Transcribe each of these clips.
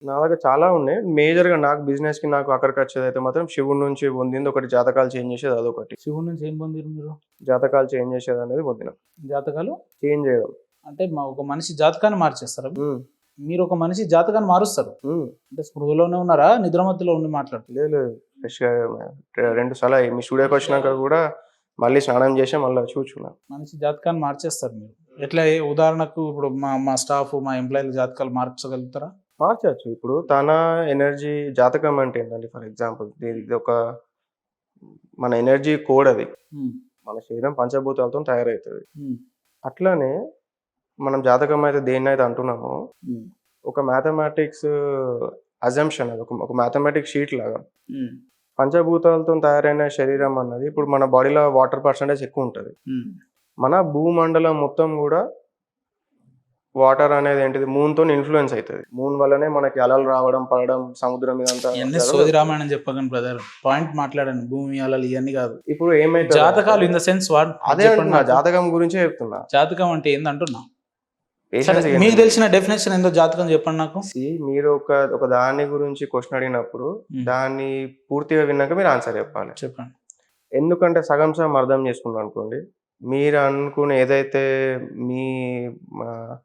నా దగ్గర చాలా ఉన్నాయి. మేజర్‌గా నాకు బిజినెస్‌కి నాకు అక్కడికొచ్చేదైతే మాత్రం శివుడి నుంచి పొందింది ఒకటి, జాతకాలు చేంజ్ చేసేది అదొకటి. శివుడి నుంచి ఏం పొందిర్రు మీరు? జాతకాలు చేంజ్ చేసేదనేది పొందిన. జాతకాలు? చేంజ్ చేయడం. అంటే ఒక మనిషి జాతకాన్ని మార్చేస్తారా? హ్మ్. మీరు ఒక మనిషి జాతకాన్ని మారుస్తారు. హ్మ్. అంటే స్పృహలోనే ఉన్నారా? నిద్రమత్తులో ఉండి మాట్లాడుతున్నారు? లేదు లేదు. ఫ్రెష్‌గా 2 సార్లు మీ స్టూడియోకొచ్చినాక గూడా మళ్ళీ స్నానం చేసి మళ్ళా కూర్చున్నా. మనిషి జాతకాన్ని మార్చేస్తారు మీరు. ఎట్లా ఉదాహరణకు ఇప్పుడు మా స్టాఫ్, మా ఎంప్లాయీల జాతకాలు మార్చగలుగుతారా? మార్చొచ్చు. ఇప్పుడు తన ఎనర్జీ జాతకం అంటే ఏంటంటే ఫర్ ఎగ్జాంపుల్ ఇదొక మన ఎనర్జీ కోడ్ అది. హ్మ్. మన శరీరం పంచభూతాలతోని తయారైతది. హ్మ్. అట్లనే మనం జాతకం అయితే దేన్నైతే అంటున్నామో, హ్మ్. ఒక మ్యాథమెటిక్స్ అజంప్షన్ అది. ఒక మ్యాథమెటిక్స్ షీట్ లాగా. హ్మ్. పంచభూతాలతోని తయారైన శరీరం అన్నది ఇప్పుడు మన బాడీలో వాటర్ పర్సెంటేజ్ ఎక్కువుంటది. హ్మ్. మన భూమండలం మొత్తం గూడా వాటర్ అనేది ఏంటిది మూన్‌తోని ఇన్‌ఫ్లూయెన్స్ అయితది. మూన్ వల్లనే మనకి అలలు రావడం, పడడం, సముద్రం ఇదంతా ఇయన్నీ సోది జరగదు. రామాయణం చెప్పకండి బ్రదర్. పాయింట్ మాట్లాడండి. భూమి, అలలు ఇయన్నీ కాదు. ఇప్పుడు ఏమైతదంటే జాతకాలు ఇన్ ద సెన్స్ వాట్ అదే చెప్పండి అంటున్నా. నాకు. జాతకం గురించే చెప్తున్నా. జాతకం అంటే ఏందంటున్నా? సరే పేషెన్స్ మీకు ఏంటంటే తెలిసిన డెఫినేషన్ ఏందో జాతకం చెప్పండి నాకు. మీరు ఒక దాని గురించి క్వెషన్ అడిగినప్పుడు, హ్మ్. దాన్ని పూర్తిగా విన్నాక మీరు ఆన్సర్ చెప్పాలి. చెప్పండి. ఎందుకంటే సగం సగం అర్థం చేసుకున్నారనుకోండి, మీరు అనుకునే ఏదైతే మీ ఆహ్,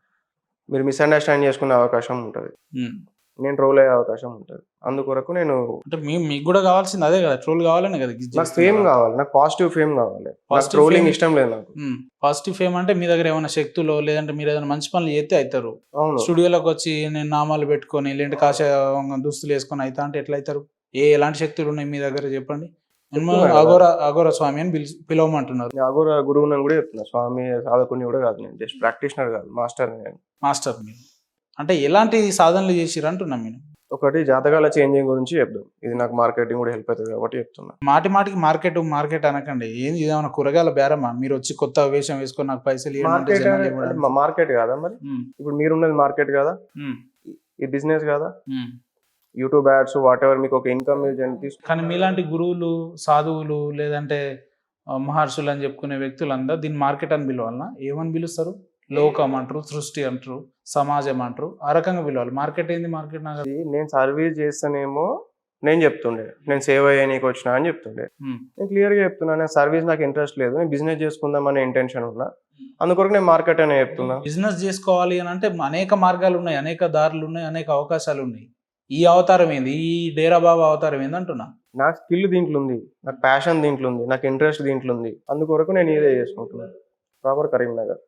మీరు మిస్‌అండర్‌స్టాండ్ చేసుకునే అవకాశం ఉంటది. హ్మ్. నేను ట్రోల్ అయ్యే అవకాశం ఉంటది. అందుకొరకు నేను అంటే మీకు గూడా కావాల్సింది అదే గదా! ట్రోల్ కావాలనే గదా! ఇది నాకు ఫేమ్ చేస్తున్నారంతా. గావాలి. నాకు పాజిటివ్ ఫేమ్ గావాలి. నాకు పాజిటివ్ ఫేమ్. ట్రోలింగ్ ఇష్టం లేదు నాకు. పాజిటివ్ ఫేమ్ అంటే మీ దగ్గర ఏమైనా శక్తులో, లేదంటే మీరేదైనా మంచి పనులు చేత్తే అయితారు. అవును. స్టూడియోలోకొచ్చి నేను నామాలు పెట్టుకొని, లేదంటే కాషాయ దుస్తులేసుకొని అయితా అంటే ఎట్లయితారు? ఎలాంటి శక్తులున్నాయి మీ దగ్గర చెప్పండి? మినిమం చెప్తున్నా గదా! అఘోర స్వామి అని పిలవమంటున్నారు. నేను అఘోర గురువునని గూడా చెప్తున్నా. స్వామి, సాధకుడిని గూడా గాదు నేను. జస్ట్ ప్రాక్టీషనర్ గాదు. మాస్టర్‌ని నేను. మాస్టర్ మీరు. అంటే ఎలాంటి సాధనలు చేసిర్రు అంటున్నా నేను. ఒకటి జాతకాల చేంజింగ్ గురించి చెప్దాం. ఇది నాకు మార్కెటింగ్ గూడా హెల్ప్ అయితది కాబట్టి చెప్తున్నా. మాటి మాటికి మార్కెట్ అనకండి. ఏంది ఇదేమన్నా కూరగాయల బేరమా? మీరొచ్చి కొత్త వేషం వేసుకొని నాకు పైసలియ్యండి అంటే మార్కెట్ జనాలు అంటే ఇవ్వడానికి. మార్కెట్ గాదా మరి? హ్మ్. ఇప్పుడు మీరున్నది మార్కెట్ గాదా? హ్మ్. ఈ బిజినెస్ గాదా? హ్మ్. యూట్యూబ్ యాడ్స్ వాటెవర్ మీకు ఒక ఇన్‌కమ్ మీరు కానీ మీలాంటి గురువులు, సాధువులు లేదంటే మహర్షులు అని చెప్పుకునే వ్యక్తులందరూ దీన్ని మార్కెట్ అని పిలవాలనా? ఏమని పిలుస్తారు? లోకం అంటారు, సృష్టి అంటారు, సమాజం అంటారు. ఆ రకంగా పిలవాలి. మార్కెట్ ఏంది? మార్కెట్ నాకు నేను సర్వీస్ చేస్తేనేమో నేను జెప్తుండే. నేను సేవ చేయనీకొచ్చినా అని జెప్తుండే. హ్మ్. నేను క్లియర్‌గా చెప్తున్నా. నాకు సర్వీస్ నాకు ఇంట్రెస్ట్ లేదు. నేను బిజినెస్ చేసుకుందామనే ఇంటెన్షన్ ఉన్నా. అందుకొరకు నేను మార్కెట్ అనే చెప్తున్నా. బిజినెస్ జేసుకోవాలి అనంటే అనేక మార్గాలున్నాయి, అనేక దారులున్నాయి, అనేక అవకాశాలున్నాయి. ఈ అవతారం ఏంది? ఈ డేరా బాబా అవతారం ఏందంటున్నా? నాకు స్కిల్ దీంట్లో ఉంది. నాకు ప్యాషన్ దీంట్లో ఉంది. నాకు ఇంట్రెస్ట్ దీంట్లో ఉంది. అందుకొరకు నేను ఇదే చేసుకుంటున్నా. ప్రాపర్ కరీంనగర్.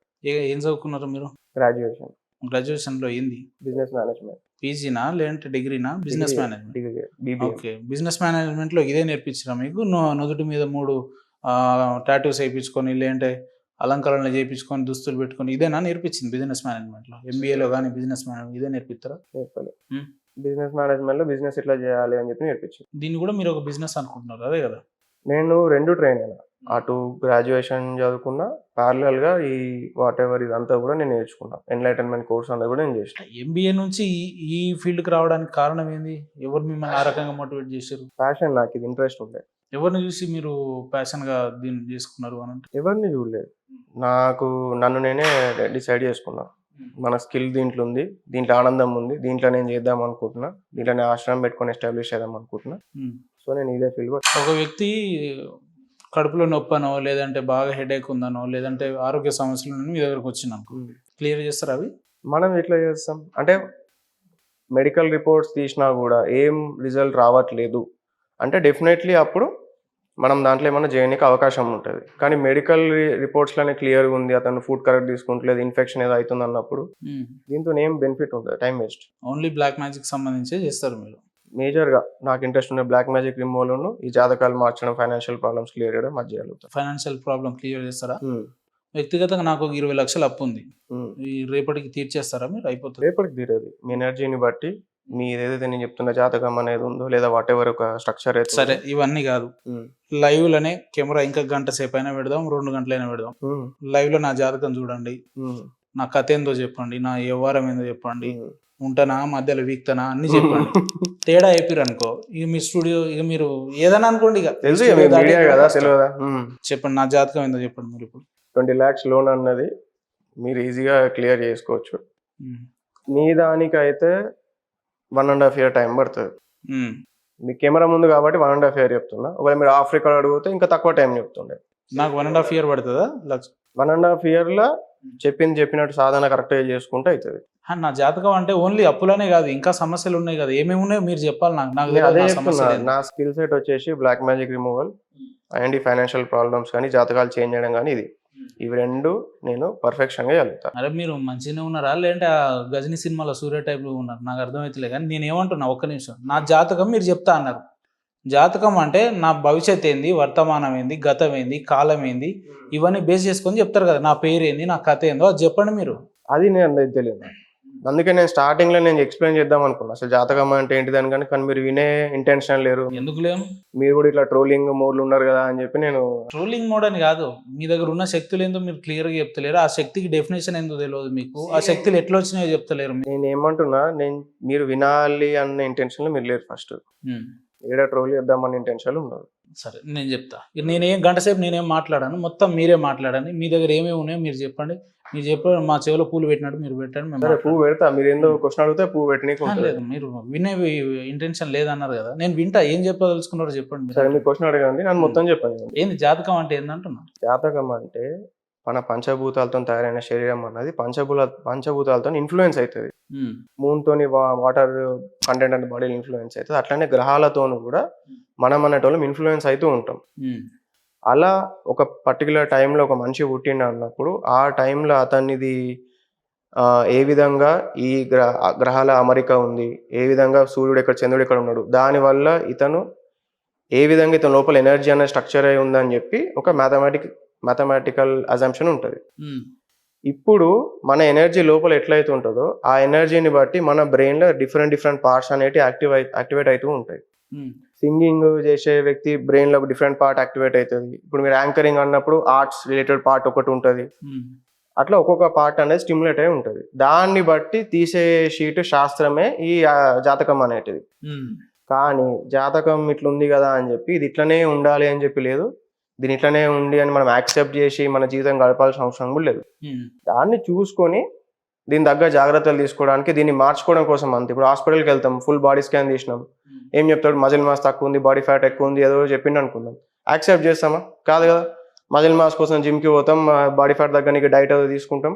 ఏం చదువుకున్నారు మీరు? గ్రాడ్యుయేషన్. గ్రాడ్యుయేషన్‌లో ఏంది? Business management. పీజీనా? లేదంటే డిగ్రీనా? బిజినెస్ డిగ్రీయే. మేనేజ్‌మెంట్. డిగ్రీయే. బీబీఎం. ఓకే. బిజినెస్ మేనేజ్‌మెంట్‌లో ఇదే నేర్పించిర్రా మీకు? నుదుటి మీద 3 టాటూస్ ఏపించుకొని, లేదంటే అలంకరణలు చేపించుకొని, దుస్తులు పెట్టుకొని ఇదేనా నేర్పించింది బిజినెస్ మేనేజ్‌మెంట్‌లో? ఎంబీఏలో గాని బిజినెస్ మేనేజ్‌మెంట్ ఇదే నేర్పిత్తరా? నేర్పలే. హ్మ్. బిజినెస్ మేనేజ్మెంట్‌లో బిజినెస్ ఎట్లా చేయాలి అని చెప్పి నేర్పించారు. దీన్ని గూడా మీరొక బిజినెస్ అనుకుంటున్నారు. అదే గదా! నేను 2 ట్రైన్ అయినా. అటు గ్రాడ్యుయేషన్ చదువుకున్నా. పారలెల్‌గా ఈ వాటెవర్ ఇదంతా కూడా నేను నేర్చుకున్నా. ఎన్‌లైటన్‌మెంట్ కోర్స్ అనేది కూడా నేను చేసిన. ఎంబీఏ నుంచి ఈ ఫీల్డ్‌కి రావడానికి కారణం ఏంది? ఎవరు మిమ్మల్ని ఆ రకంగా మోటివేట్ జేసిర్రు? ప్యాషన్ నాకిది ఇంట్రెస్ట్ ఉండే. ఎవరిని జూసి మీరు ప్యాషన్‌గా దీన్ని జేసుకున్నారు అనంటే? ఎవరిని చూడలేదు. నాకు నన్ను నేనే డిసైడ్ చేసుకున్నా. మన స్కిల్ దీంట్లో ఉంది. దీంట్లో ఆనందం ఉంది. దీంట్లో నేను చేద్దాం అనుకుంటున్నా. దీంట్లో నేను ఆశ్రమం పెట్టుకొని ఎస్టాబ్లిష్ చేద్దాం అనుకుంటున్నా. హ్మ్. సో, నేను ఇదే ఫీల్డ్‌లో ఒక వ్యక్తి కడుపులో నొప్పనో, లేదంటే బాగా హెడేక్ ఉందనో, లేదంటే ఆరోగ్య సమస్యలున్నాయని మీ దగ్గరకొచ్చిండనుకో. హ్మ్. క్లియర్ జేస్తారా అవి? మనం ఎట్లా చేస్తాం? అంటే మెడికల్ రిపోర్ట్స్ తీసినా గూడా ఏం రిజల్ట్ రావట్లేదు. అంటే డెఫినైట్‌లీ అప్పుడు మనం దాంట్లో ఏమన్నా జేయనీకి అవకాశం ఉంటది. కానీ మెడికల్ రిపోర్ట్స్‌లోనే క్లియర్‌గా ఉంది. అతను ఫుడ్ కరెక్ట్ తీసుకుంటలేదు. ఇన్ఫెక్షన్ ఏదో అయితుందన్నప్పుడు హ్మ్. దీంతోనేం బెనిఫిట్ ఉండదు. Time waste. Only black magic సంబంధించే జేస్తారు మీరు. మేజర్‌గా నాకు ఇంట్రెస్ట్ ఉన్న బ్లాక్ మ్యాజిక్ రిమూవల్‌ను, ఈ జాతకాలు మార్చడం, ఫైనాన్షియల్ ప్రాబ్లమ్స్ క్లియర్ చేయడం అది జేయగలుగుతా. ఫైనాన్షియల్ ప్రాబ్లమ్ క్లియర్ జేస్తారా? హ్మ్. వ్యక్తిగతంగా నాకు ఒక 20,00,000 అప్పుంది. హ్మ్. ఈ రేపటికి తీర్చేస్తారా మీరు? అయిపోతది. రేపటికి తీరది. మీ ఎనర్జీని బట్టి మీదేదైతే నేను చెప్తున్న జాతకం అనేది ఉందో లేదా వాటెవర్ ఒక స్ట్రక్చర్ అయితే సరే ఉందో ఇవన్నీ గాదు. హ్మ్. లైవ్‌లోనే కెమెరా ఇంకా గంట సేపైనా పెడదాం, 2 గంటలైనా పెడదాం. హ్మ్. లైవ్‌లో నా జాతకం జూడండి. హ్మ్. నా కథేందో జెప్పండి. నా వ్యవహారం ఏందో జెప్పండి. హ్మ్. ఉంటానా? మధ్యలో వీక్తానా? అన్నీ జెప్పండి. తేడా చెప్పిర్రనుకో, ఇగ మీ స్టూడియో ఇగ మీరు ఏదైనా అనుకోండి ఇగ. మీ తెలుసు ఇగ స్టూడియో మీరు మీడియా దాటేయడమే గదా! కష్టం. తెలవదా? హ్మ్. చెప్పండి. నా జాతకం ఏందో జెప్పండి మీరిప్పుడు. 20,00,000 లోన్ అన్నది మీరు ఈజీగా క్లియర్ చేసుకోవచ్చు. హ్మ్. మీ దానికైతే 1.5 year టైం పడుతుంది. ఉమ్. మీ కెమెరా ముందు కాబట్టి 1.5 year చెప్తున్నా. ఒకవేళ మీరు ఆఫ్ రికార్డ్ అడిగితే ఇంకా తక్కువ టైం చెప్తుండే. నాకు 1.5 year పడుతుందా? 1.5 yearలో చెప్పినట్టు సాధన కరెక్ట్గా చేసుకుంటే అవుతుంది. నా జాతకం అంటే ఓన్లీ అప్పులనే కాదు, ఇంకా సమస్యలు ఉన్నాయి కదా, ఏమేమి ఉన్నాయో మీరు చెప్పాలి నాకు. నాకు నేను అదే తెలియదు నా చెప్తున్నా, సమస్యలు ఏంటో. నా స్కిల్ సెట్ వచ్చేసి బ్లాక్ మ్యాజిక్ రిమూవల్ అండ్ ఈ ఫైనాన్షియల్ ప్రాబ్లమ్స్ కానీ జాతకాలు చేంజ్ చేయడం కానీ ఇది. ఇవి రెండు నేను పర్ఫెక్షన్గా వెళ్తాను. అరే మీరు మంచిగానే ఉన్నారా, లేదంటే ఆ గజని సినిమాలో సూర్య టైప్లో ఉన్నారు? నాకు అర్థమవుతలే, కానీ నేను ఏమంటున్నా, ఒక్క నిమిషం. నా జాతకం మీరు చెప్తా అన్నారు. జాతకం అంటే నా భవిష్యత్ ఏంది, వర్తమానం ఏంది, గతం ఏంది, కాలం ఏంది, ఇవన్నీ బేస్ చేసుకొని చెప్తారు కదా. నా పేరు ఏంది, నా కథ ఏందో అది చెప్పండి మీరు. అది నేను అందరికి తెలియదు. అందుకే నేను స్టార్టింగ్లో నేను ఎక్స్ప్లెయిన్ చేద్దాం అనుకున్నా అసలు జాతకం అంటే ఏంటిదని, కానీ మీరు వినే ఇంటెన్షన్ లేరు. ఎందుకు లేము? మీరు కూడా ఇట్లా ట్రోలింగ్ మోడ్లు ఉన్నారు కదా అని చెప్పి నేను. ట్రోలింగ్ మోడ్ అని కాదు, మీ దగ్గర ఉన్న శక్తులు ఏందో మీరు క్లియర్గా చెప్తలేరు. ఆ శక్తికి డెఫినేషన్ ఏందో తెలియదు మీకు. ఆ శక్తులు ఎట్లా వచ్చినాయో చెప్తలేరు. నేను ఏమంటున్నా, మీరు వినాలి అన్న ఇంటెన్షన్లో మీరు లేరు. ఫస్ట్ ఏడా ట్రోల్ చేద్దామన్న ఇంటెన్షన్ ఉండదు. సరే నేను చెప్తా. నేనేం గంట సేపు నేనేం మాట్లాడాను, మొత్తం మీరే మాట్లాడండి. మీ దగ్గర ఏమేమి ఉన్నాయో మీరు చెప్పండి. మీరు చెప్పండి, మా చెవిలో పూలు పెట్టినట్టు మీరు పెట్టండి. మేము సరే పువ్వు పెడతా, మీరు ఏందో క్వశ్చన్ అడిగితే పువ్వు పెట్టనీకి ఉంటుంది. లేదు, మీరు వినే ఇంటెన్షన్ లేదన్నారు కదా, నేను వింటా. ఏం చెప్పదలుచుకున్నారో చెప్పండి. సరే మీరు క్వశ్చన్ అడగండి, నేను మొత్తం చెప్పండి. ఏంది జాతకం అంటే ఏందంటున్నా? జాతకం అంటే మన పంచభూతాలతో తయారైన శరీరం అన్నది పంచభూతాలతో ఇన్ఫ్లుయెన్స్ అవుతుంది. మూన్తోని వాటర్ కంటెంట్ అంటే బాడీలో ఇన్ఫ్లుయెన్స్ అవుతుంది. అట్లనే గ్రహాలతోనూ కూడా మనం అనేటోళ్ళం ఇన్ఫ్లుయెన్స్ అవుతూ ఉంటాం. అలా ఒక పర్టికులర్ టైంలో ఒక మనిషి పుట్టిండు అన్నప్పుడు ఆ టైంలో అతనిది ఏ విధంగా ఈ గ్రహాల అమరిక ఉంది, ఏ విధంగా సూర్యుడు ఎక్కడ చంద్రుడు ఎక్కడ ఉన్నాడు, దానివల్ల ఇతను ఏ విధంగా ఇతని లోపల ఎనర్జీ అనే స్ట్రక్చర్ అయి ఉందని చెప్పి ఒక మ్యాథమెటికల్ అజంప్షన్ ఉంటుంది. ఇప్పుడు మన ఎనర్జీ లోపల ఎట్లయితే ఉంటుందో ఆ ఎనర్జీని బట్టి మన బ్రెయిన్లో డిఫరెంట్ పార్ట్స్ అనేవి యాక్టివేట్ అవుతూ ఉంటాయి. సింగింగ్ చేసే వ్యక్తి బ్రెయిన్లో డిఫరెంట్ పార్ట్ యాక్టివేట్ అవుతుంది. ఇప్పుడు మీరు యాంకరింగ్ అన్నప్పుడు ఆర్ట్స్ రిలేటెడ్ పార్ట్ ఒకటి ఉంటుంది. అట్లా ఒక్కొక్క పార్ట్ అనేది స్టిమ్యులేట్ అయి ఉంటుంది. దాన్ని బట్టి తీసే షీట్ శాస్త్రమే ఈ జాతకం అనేటిది. కానీ జాతకం ఇట్లా ఉంది కదా అని చెప్పి ఇది ఇట్లనే ఉండాలి అని చెప్పి లేదు. దీని ఇట్లనే ఉండి అని మనం యాక్సెప్ట్ చేసి మన జీవితం గడపాల్సిన అవసరం కూడా లేదు. దాన్ని చూసుకొని దీని తగ్గ జాగ్రత్తలు తీసుకోవడానికి, దీన్ని మార్చుకోవడం కోసం అంతే. ఇప్పుడు హాస్పిటల్కి వెళ్తాం, ఫుల్ బాడీ స్కాన్ తీసినాం, ఏం చెప్తాడు, మజిల్ మాస్ తక్కువ ఉంది, బాడీ ఫ్యాట్ ఎక్కువ ఉంది, ఏదో చెప్పిండు అనుకుందాం. యాక్సెప్ట్ చేస్తామా? కాదు కదా. మజిల్ మాస్ కోసం జిమ్కి పోతాం, బాడీ ఫ్యాట్ తగ్గడానికి డైట్ ఏదో తీసుకుంటాం,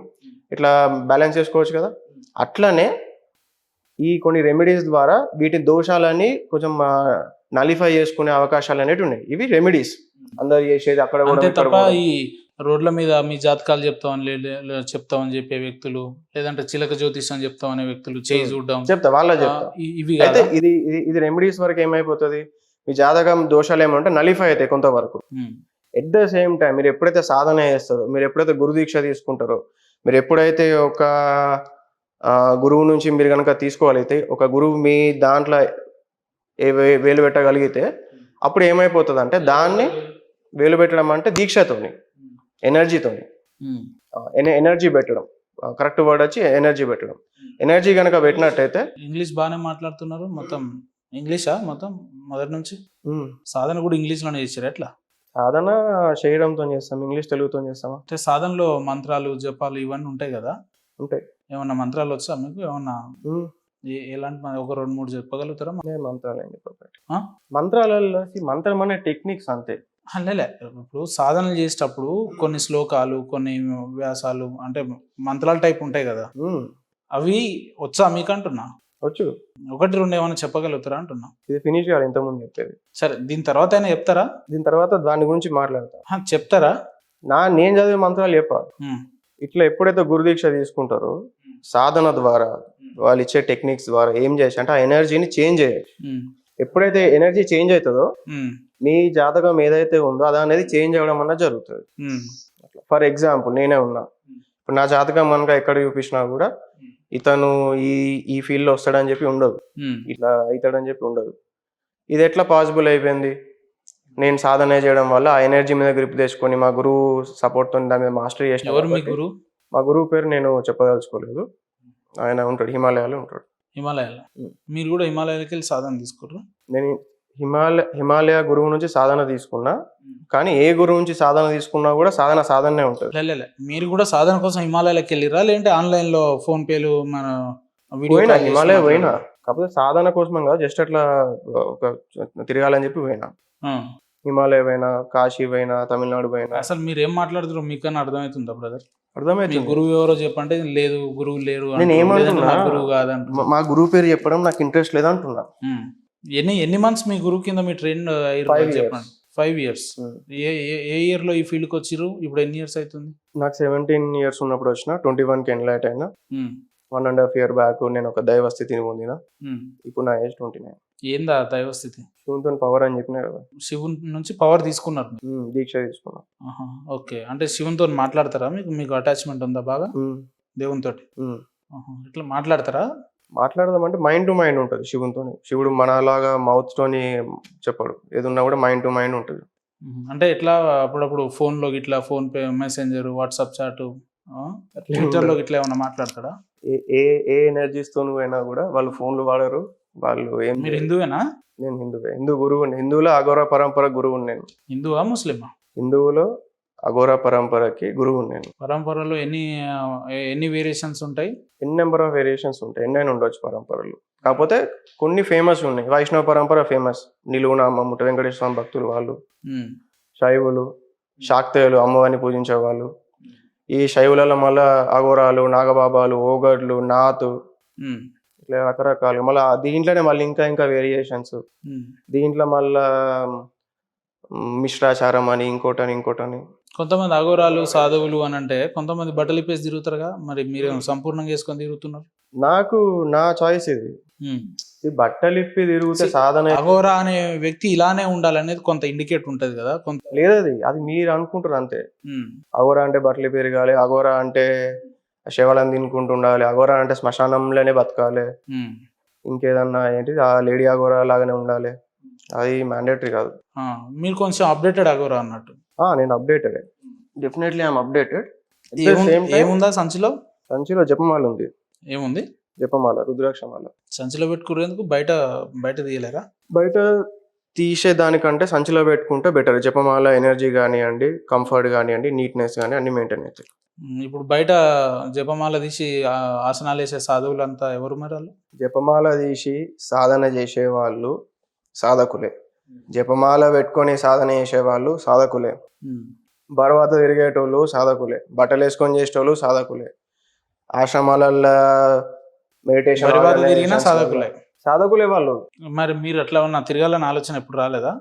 ఇట్లా బ్యాలెన్స్ చేసుకోవచ్చు కదా. అట్లనే ఈ కొన్ని రెమెడీస్ ద్వారా వీటి దోషాలని కొంచెం నలిఫై చేసుకునే అవకాశాలు అనేవి ఉన్నాయి. ఇవి రెమెడీస్ అందరు చేసేది. అక్కడ కూడా తప్ప ఈ రోడ్ల మీద మీ జాతకాలు చెప్తామని చెప్పే వ్యక్తులు, లేదంటే చిలక జ్యోతిషం చెప్తామనే వ్యక్తులు, చేయి చూడడం చెప్తా, వాళ్ళ చెప్తా. ఇవి అయితే ఇది రెమెడీస్ వరకు ఏమైపోతుంది, మీ జాతకం దోషాలు ఏమంటే నలిఫై అవుతాయి కొంతవరకు. ఎట్ ద సేమ్ టైం మీరు ఎప్పుడైతే సాధన చేస్తారో, మీరు ఎప్పుడైతే గురు దీక్ష తీసుకుంటారో, మీరు ఎప్పుడైతే ఒక గురువు నుంచి మీరు కనుక తీసుకోగలిగితే, ఒక గురువు మీ దాంట్లో వేలు పెట్టగలిగితే అప్పుడు ఏమైపోతుంది అంటే, దాన్ని వేలు పెట్టడం అంటే దీక్షతోని, ఎనర్జీతోని, ఎనర్జీ పెట్టడం, కరెక్ట్ వర్డ్ వచ్చి ఎనర్జీ పెట్టడం. ఎనర్జీ కనుక పెట్టినట్టయితే. ఇంగ్లీష్ బాగానే మాట్లాడుతున్నారు, మొత్తం ఇంగ్లీషా మొత్తం మొదటి నుంచి? సాధన కూడా ఇంగ్లీష్లోనే చేశారు? ఎట్లా సాధన చేయడంతో చేస్తాం, ఇంగ్లీష్ తెలుగుతో చేస్తామా? అంటే సాధనలో మంత్రాలు జపాలు ఇవన్నీ ఉంటాయి కదా? ఉంటాయి. ఏమన్నా మంత్రాలు వచ్చా మీకు? ఏమన్నా ఎలాంటి ఒక 2-3 చెప్పగలుగుతారా? మంత్రాలు ఏం చెప్పకండి. మంత్రాలలో మంత్రం అనే టెక్నిక్స్ అంతే. లేలే, ఇప్పుడు సాధనలు చేసేటప్పుడు కొన్ని శ్లోకాలు, కొన్ని వ్యాసాలు అంటే మంత్రాల టైప్ ఉంటాయి కదా, అవి వచ్చా మీకు అంటున్నా? వచ్చు. 1-2 ఏమైనా చెప్పగలుగుతారా అంటున్నా? ఇది ఫినిష్ కాదు, ఇంతకుముందు చెప్పేది. సరే, దీని తర్వాత అయినా చెప్తారా? దీని తర్వాత దాని గురించి మాట్లాడతా. చెప్తారా? నేను చదివే మంత్రాలు చెప్ప. ఇట్లా ఎప్పుడైతే గురుదీక్ష తీసుకుంటారో సాధన ద్వారా వాళ్ళు ఇచ్చే టెక్నిక్స్ ద్వారా ఏం చేసి అంటే ఆ ఎనర్జీని చేంజ్ చేయాలి. ఎప్పుడైతే ఎనర్జీ చేంజ్ అవుతుందో మీ జాతకం ఏదైతే ఉందో అది అనేది చేంజ్ అవ్వడం అన్నది జరుగుతుంది. ఫర్ ఎగ్జాంపుల్ నేనే ఉన్నా, ఇప్పుడు నా జాతకం కనుక ఎక్కడ చూపించినా కూడా ఇతను ఈ ఫీల్డ్ లో వస్తాడని చెప్పి ఉండదు, ఇట్లా అవుతాడని చెప్పి ఉండదు. ఇది ఎట్లా పాసిబుల్ అయిపోయింది? నేను సాధన చేయడం వల్ల ఆ ఎనర్జీ మీద గ్రిప్ తెచ్చుకొని మా గురువు సపోర్ట్ తో దాని మీద మాస్టరీ చేసిన. మా గురువు పేరు నేను చెప్పదలుచుకోలేదు, ఆయన ఉంటాడు, హిమాలయాలో ఉంటాడు. హిమాలయాలో? మీరు కూడా హిమాలయాలకి వెళ్ళి సాధన తీసుకుర్రు? నేను హిమాలయ గురువు నుంచి సాధన తీసుకున్నా, కానీ ఏ గురువు నుంచి సాధన తీసుకున్నా కూడా సాధనే ఉంటుంది. మీరు కూడా సాధన కోసం హిమాలయాలకు వెళ్ళిరా, లేదంటే ఆన్లైన్ లో ఫోన్ పేలు మన హిమాలయ పోయినా కాకపోతే సాధన కోసమే కాదు, జస్ట్ అట్లా ఒక తిరగాలని చెప్పి పోయినా. ఆ. హిమాలయ పోయినా, కాశీ పోయినా, తమిళనాడు పోయినా. అసలు మీరు ఏం మాట్లాడుతారో మీకన్నా అర్థమవుతుందా బ్రదర్? మీ అర్థమవుతుంది. గురువు ఎవరో చెప్పంటే లేదు గురువు లేరు నేను అంటున్నారు, లేదంటే ఏమంటున్నా, నా గురువు కాదంటున్నారు. మా గురువు పేరు చెప్పడం నాకు ఇంట్రెస్ట్ లేదంటున్నా. ఎన్ని మంత్స్ మీ గురువు కింద మీ ట్రైన్ 5 years. చెప్పండి. 5 years. ఏ ఇయర్ లో ఈ ఫీల్డ్కి వచ్చిర్రు? ఇప్పుడు ఎన్ని ఇయర్స్ అవుతుంది? నాకు 17 years ఉన్నప్పుడు వచ్చిన, 21కి ఎన్లైట్ అయినా. 1.5 year బ్యాక్ నేను ఒక దైవ స్థితిని పొందిన. ఇప్పుడు నా ఏజ్ 29. ఏందా దైవస్థితి? శివునితో పవర్ అని చెప్పినా కదా. శివుని నుంచి పవర్ తీసుకున్నారు మీరు? దీక్ష తీసుకున్నా. ఓకే, అంటే శివునితో మాట్లాడతారా? మీకు అటాచ్మెంట్ ఉందా బాగా దేవునితో? ఇట్లా మాట్లాడతారా? మాట్లాడదామంటే మైండ్ టు మైండ్ ఉంటుంది శివునితో. శివుడు మనలాగా మౌత్ తోని చెప్పడు, ఏదున్నా కూడా మైండ్ టు మైండ్ ఉంటుంది. అంటే ఎట్లా అప్పుడప్పుడు ఫోన్ లో ఇట్లా PhonePe, messenger, WhatsApp chat, Twitter లో ఇట్లా ఏమన్నా మాట్లాడతారా? ఏ ఎనర్జీస్ తో అయినా కూడా వాళ్ళు ఫోన్లు వాడరు. వాళ్ళు ఏం. మీరు హిందువేనా? నేను హిందువే, హిందూ గురువు. హిందువులో అఘోర పరంపర గురువు నేను. హిందువా ముస్లిమా? హిందువులో అఘోర పరంపరకి గురువు నేను. పరంపరలో ఎన్ని వేరియేషన్స్ ఉంటాయి? ఎన్ని నెంబర్ ఆఫ్ వేరియేషన్స్ ఉంటాయి, ఎన్నైనా ఉండొచ్చు పరంపరలు. కాకపోతే కొన్ని ఫేమస్ ఉన్నాయి. వైష్ణవ పరంపర ఫేమస్, నిలువునామ ముట్ట వెంకటేశ్వర స్వామి భక్తులు వాళ్ళు. శైవులు, శాక్తేయులు అమ్మవారిని పూజించే వాళ్ళు. ఈ శైవులలో మళ్ళా అఘోరాలు, నాగబాబాలు, ఓగడ్లు, నాతు, ఇట్లా రకరకాలు. మళ్ళీ దీంట్లోనే మళ్ళీ ఇంకా వేరియేషన్స్. దీంట్లో మళ్ళా మిశ్రాచారం అని ఇంకోటని. కొంతమంది అఘోరాలు, సాధువులు అని అంటే కొంతమంది బట్టలు ఇప్పేసి తిరుగుతారుగా, మరి మీరు సంపూర్ణంగా వేసుకొని తిరుగుతున్నారు? నాకు నా చాయిస్ ఇది. ఈ బట్టలు ఇప్పి తిరిగితే సాధన. అఘోరా అనే వ్యక్తి ఇలానే ఉండాలనేది కొంత ఇండికేట్ ఉంటది కదా. లేదు, అది మీరు అనుకుంటారు అంతే. అఘోరా అంటే బట్టలు పెరగాలి, అఘోరా అంటే శవాలను తినుకుంటూ ఉండాలి, అఘోరా అంటే శ్మశానంలోనే బతకాలి, ఇంకేదన్నా ఏంటి ఆ లేడీ అఘోరా లాగానే ఉండాలి, అది మ్యాండేటరీ కాదు. మీరు కొంచెం అప్డేటెడ్ అఘోరా అన్నట్టు. నేను అప్డేటెడ్, డెఫినెట్లీ ఐఎమ్ అప్డేటెడ్. ఏముందా సంచిలో? సంచిలో జపమాల ఉంది. ఏముంది? జపమాల, రుద్రాక్షమాల. ఎందుకు పెట్టుకునేందుకు బయట తీయలేరా? బయట తీసేదానికంటే సంచిలో పెట్టుకుంటే బెటర్. జపమాల ఎనర్జీ కానివ్వండి, కంఫర్ట్ కానివ్వండి, నీట్నెస్ కానీ అన్ని మెయింటైన్ అవుతాయి. ఇప్పుడు బయట జపమాల తీసి ఆసనాలు వేసే సాధువులు అంతా ఎవరు మరి? వాళ్ళు జపమాల తీసి సాధన చేసే వాళ్ళు సాధకులే. జపమాల పెట్టుకొని సాధన చేసేవాళ్ళు సాధకులే. బర్వాత తిరిగేటోళ్ళు సాధకులే. బట్టలు వేసుకొని చేసేటోళ్ళు సాధకులే. ఆశ్రమాలలో మెడిటేషన్ సాధకులే వాళ్ళు. మరి మీరు అట్లా ఉన్న తిరగాలని ఆలోచన ఎప్పుడు రాలేదా?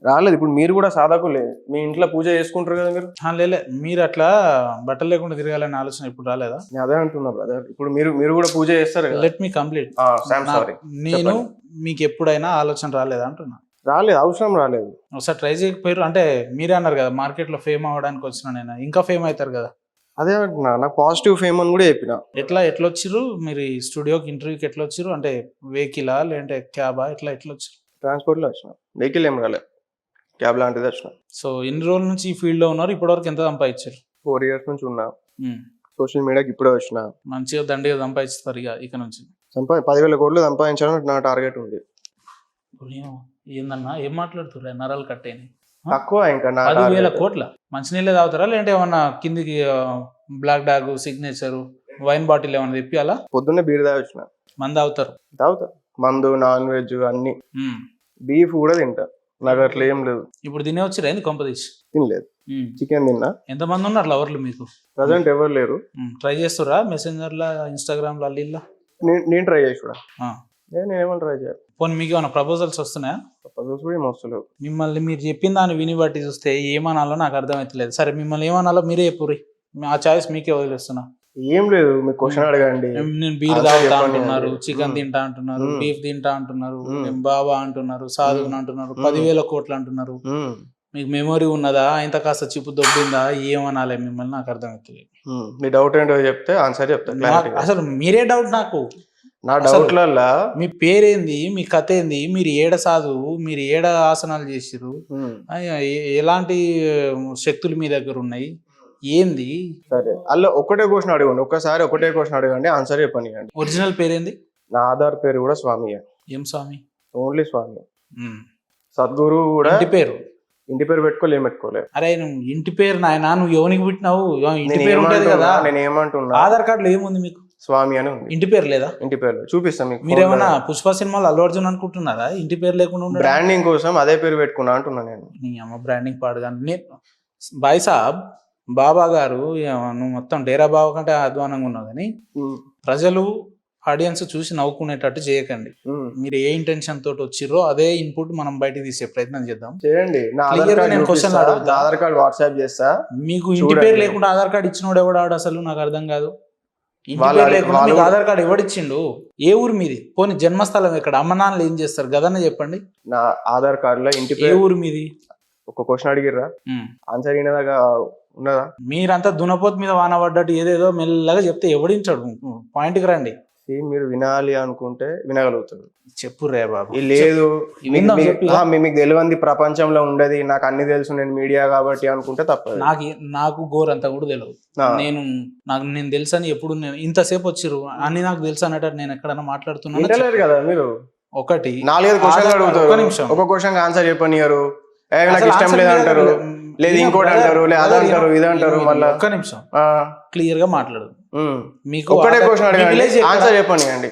రాలేదు. ఇప్పుడు మీరు కూడా సాధకులే, మీ ఇంట్లో పూజ చేసుకుంటారు కదా మీరు. లేలే, మీరు అట్లా బట్టలు లేకుండా తిరగాలని ఆలోచన ఎప్పుడు రాలేదా? అదే అంటున్నా బ్రదర్. ఇప్పుడు మీరు కూడా పూజ చేస్తారు. Let me complete. నేను మీకు ఎప్పుడైనా ఆలోచన రాలేదా అంటున్నా? రాలేదు, అవసరం రాలేదు. ఒకసారి ట్రై చేయకపోయారు? అంటే మీరే అన్నారు కదా మార్కెట్ లో ఫేమ్ అవ్వడానికి వచ్చిన నేను, ఇంకా ఫేమ్ అవుతారు కదా. అదే అంటున్నా, నాకు పాజిటివ్ ఫేమ్ అని కూడా చెప్పిన. ఎట్లా వచ్చిర్రు మీరు ఈ స్టూడియోకి ఇంటర్వ్యూకి? ఎట్లా వచ్చిర్రు? అంటే వెహికలా లేదంటే క్యాబా? ఎట్లా వచ్చిర్రు? ట్రాన్స్పోర్ట్ లో వచ్చిన, వెహికల్ ఏం రాలేదు, క్యాబ్ లాంటిది వచ్చిన. సో ఇన్ని రోజుల నుంచి ఈ ఫీల్డ్ లో ఉన్నారు, ఇప్పటివరకు ఎంత సంపాదించారు? 4 years నుంచి ఉన్నా. సోషల్ మీడియాకి ఇప్పుడే వచ్చిన. మంచిగా దండిగా సంపాదిస్తారు ఇక నుంచి. 10,000 కోట్లు సంపాదించాలని నా టార్గెట్ ఉంది. ఏందన్నా ఏం మాట్లాడుతుర్రు? నరాలు కట్టేని తక్కువ. ఇంకా 10,000 కోట్ల మంచినీళ్ళే తాగుతారా లేదంటే ఏమన్నా కిందికి Black Dog, signature, wine bottle ఏమన్నా తెప్పి అలా? పొద్దున్నే బీర్ తాగొచ్చిన. మందు తాగుతా, మందు, నాన్ వెజ్ అన్ని, బీఫ్ కూడా తింటా. నాకు అట్లా ఏం లేదు. ఇప్పుడు తినే వచ్చిరా ఏంది కొంపదీసి? తినలేదు, చికెన్ తిన్నా. ఎంతమంది ఉన్నారు లవర్లు మీకు? ప్రజెంట్ ఎవరు లేరు. ట్రై చేస్తురా మెసెంజర్ లా, ఇన్స్టాగ్రామ్ లా? నేను ట్రై చేసి కూడా నేనేమన్నా ట్రై చేయాలి. పోనీ మీకు ఏమైనా ప్రపోజల్స్ వస్తున్నాయా? ప్రపోజల్స్ కూడా ఏమొస్తలేవు. మిమ్మల్ని మీరు చెప్పిన దాన్ని విని బట్టి చూస్తే ఏమనాలో నాకు అర్థమవుతలేదు. సరే మిమ్మల్ని ఏమనాలో మీరే చెప్పుర్రి, ఆ చాయిస్ మీకే వదిలేస్తున్నా. ఏం లేదు, మీకు క్వశ్చన్ అడగండి. నేను బీర్ తాగుతా అంటున్నారు, చికెన్ తింటా అంటున్నారు, బీఫ్ తింటా అంటున్నారు, బాబా అంటున్నారు, సాధువుని అంటున్నారు, 10,000 కోట్లు అంటున్నారు. మీకు మెమొరీ ఉన్నదా? ఇంత కాస్త చిప్పు దొబ్బిందా? ఏమనాలి మిమ్మల్ని నాకు అర్థమవుతుంది. మీ డౌట్ ఏంటో చెప్తే ఆన్సర్ చెప్తా. అసలు మీరే డౌట్ నాకు. నా డౌట్లల్లా మీ పేరేంది, మీ కథ ఏంది, మీరు ఏడ సాధువు, మీరు ఏడ ఆసనాలు చేసిరు, ఎలాంటి శక్తులు మీ దగ్గర ఉన్నాయి, ఏంది? సరే, అలా ఒకటే క్వశ్చన్ అడగండి, ఒక్కసారి ఒకటే క్వశ్చన్ అడగండి, ఆన్సర్ చెప్పనియండి. ఒరిజినల్ పేరేంది? నా ఆధార్ పేరు కూడా స్వామి. ఏం స్వామి? ఓన్లీ స్వామి. సద్గురు కూడా ఇంటి పేరు పెట్టుకోలే. అరే ఇంటి పేరు నాయన, నువ్వు ఎవరికి పుట్టినావు? ఇంటి పేరు ఉంటది కదా. నేను ఏమంటున్నా, ఆధార్ కార్డులో ఏముంది మీకు? స్వామి అని ఉంది ఇంటి పేరు లేదా? ఇంటి పేరు చూపిస్తాం మీకు. మీరేమన్నా పుష్ప సినిమాలో అల్లు అర్జున్ అనుకుంటున్నారా ఇంటి పేరు లేకుండా ఉండడం? బ్రాండింగ్ కోసం అదే పేరు పెట్టుకున్నా అంటున్నా నేను. నీ అమ్మ బ్రాండింగ్ పాడుగా బాయ్ సాబ్ బాబా గారు నువ్వు మొత్తం డేరా బాబా కంటే అధ్వానంగా ఉన్నావు కానీ ప్రజలు ఆడియన్స్ చూసి నవ్వుకునేటట్టు చేయకండి. మీరు ఏ ఇంటెన్షన్ తోటి వచ్చిర్రో అదే ఇన్పుట్ మనం బయటకు తీసే ప్రయత్నం చేద్దాం. చేయండి. నా Clear ఆధార్ గా కార్డ్ నేను చూపిస్తా, క్వశ్చన్ అడుగుతా. నా ఆధార్ కార్డ్ వాట్సాప్ చేస్తా. మీకు ఇంటి చూడండి. పేరు లేకుండా ఆధార్ కార్డు ఇచ్చినోడు ఎవడాడు అసలు? నాకు అర్థం కాదు. ఇంటి వాళ్ళ- పేరు లేకుండా వాళ్ళు- మీకు ఆధార్ కార్డు ఎవడిచ్చిండు? ఏ ఊరు మీది? పోనీ జన్మస్థలం ఎక్కడ? అమ్మ నాన్నలు ఏం చేస్తారు గదన్న చెప్పండి. నా ఆధార్ కార్డ్ లో ఇంటి ఏ పేరు. ఊరు మీది? ఒక క్వశ్చన్ అడిగిర్రా, ఆన్సర్ అయినదాకా ఉన్నదా? మీరంతా దునపోతు మీద వాన పడ్డట్టు ఏదేదో మెల్లగా చెప్తే ఎవడించాడు? పాయింట్కి రండి. See, మీరు వినాలి అనుకుంటే వినగలుగుతారు. చెప్పు రే బాబు. ఇది లేదు విందాం చెప్పు ఇక. మీకు తెలియంది ప్రపంచంలో ఉండదు, నాకు అన్ని తెలుసు, నేను మీడియా కాబట్టి అనుకుంటే తప్పదు. నాకు గోరంతా కూడా తెలియదు. నేను తెలుసు అని ఎప్పుడు ఇంతసేపు వచ్చిర్రు అన్ని నాకు తెలుసు అన్నట్టు నేను ఎక్కడన్నా మాట్లాడుతున్నాను. వింటలేరు కదా మీరు. ఒకటి 4-5 క్వశ్చన్లు ఒక్క అడుగుతారు, నిమిషం. ఒక క్వశ్చన్ ఆన్సర్ చెప్పనియరు. నాకు అసలు ఇష్టం answer లేదంటారు, మీద లేదు ఇంకోటి అంటారు, లేదు అది అంటారు, ఇది అంటారు. మళ్ళా ఒక్క నిమిషం క్లియర్ గా మాట్లాడు. మీకు ఒక్కటే ఆధార్- క్వశ్చన్ మీ అడగండి, village ఎక్కడ? ఆన్సర్ చెప్పనియండి.